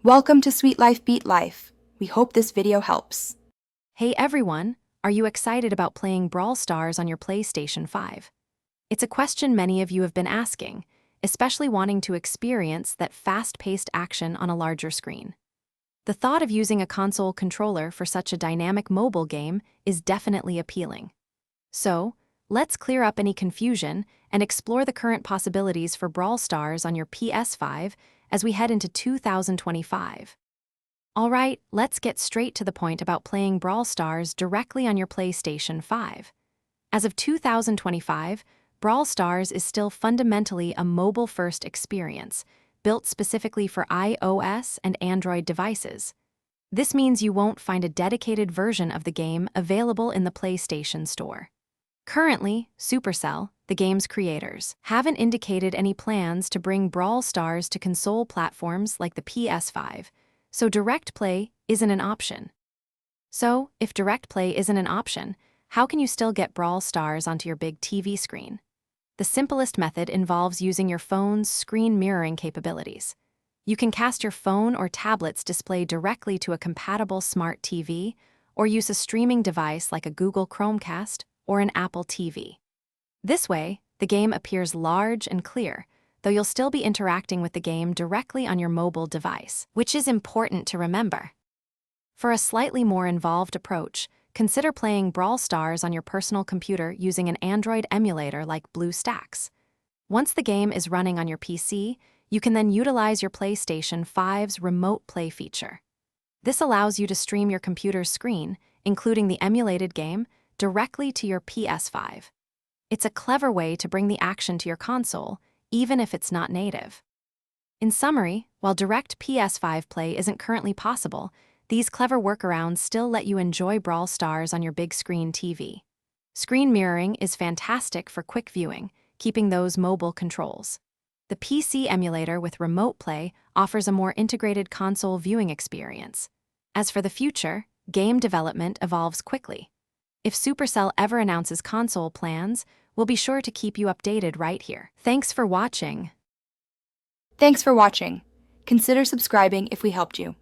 Welcome to Sweet Life Beat Life. We hope this video helps. Hey everyone, are you excited about playing Brawl Stars on your PlayStation 5? It's a question many of you have been asking, especially wanting to experience that fast-paced action on a larger screen. The thought of using a console controller for such a dynamic mobile game is definitely appealing. So, let's clear up any confusion and explore the current possibilities for Brawl Stars on your PS5 as we head into 2025. Alright, let's get straight to the point about playing Brawl Stars directly on your PlayStation 5. As of 2025, Brawl Stars is still fundamentally a mobile-first experience, built specifically for iOS and Android devices. This means you won't find a dedicated version of the game available in the PlayStation Store. Currently, Supercell, the game's creators, haven't indicated any plans to bring Brawl Stars to console platforms like the PS5, so direct play isn't an option. So, if direct play isn't an option, how can you still get Brawl Stars onto your big TV screen? The simplest method involves using your phone's screen mirroring capabilities. You can cast your phone or tablet's display directly to a compatible smart TV, or use a streaming device like a Google Chromecast or an Apple TV. This way, the game appears large and clear, though you'll still be interacting with the game directly on your mobile device, which is important to remember. For a slightly more involved approach, consider playing Brawl Stars on your personal computer using an Android emulator like BlueStacks. Once the game is running on your PC, you can then utilize your PlayStation 5's Remote Play feature. This allows you to stream your computer's screen, including the emulated game, directly to your PS5. It's a clever way to bring the action to your console, even if it's not native. In summary, while direct PS5 play isn't currently possible, these clever workarounds still let you enjoy Brawl Stars on your big screen TV. Screen mirroring is fantastic for quick viewing, keeping those mobile controls. The PC emulator with Remote Play offers a more integrated console viewing experience. As for the future, game development evolves quickly. If Supercell ever announces console plans, we'll be sure to keep you updated right here. Thanks for watching. Thanks for watching. Consider subscribing if we helped you.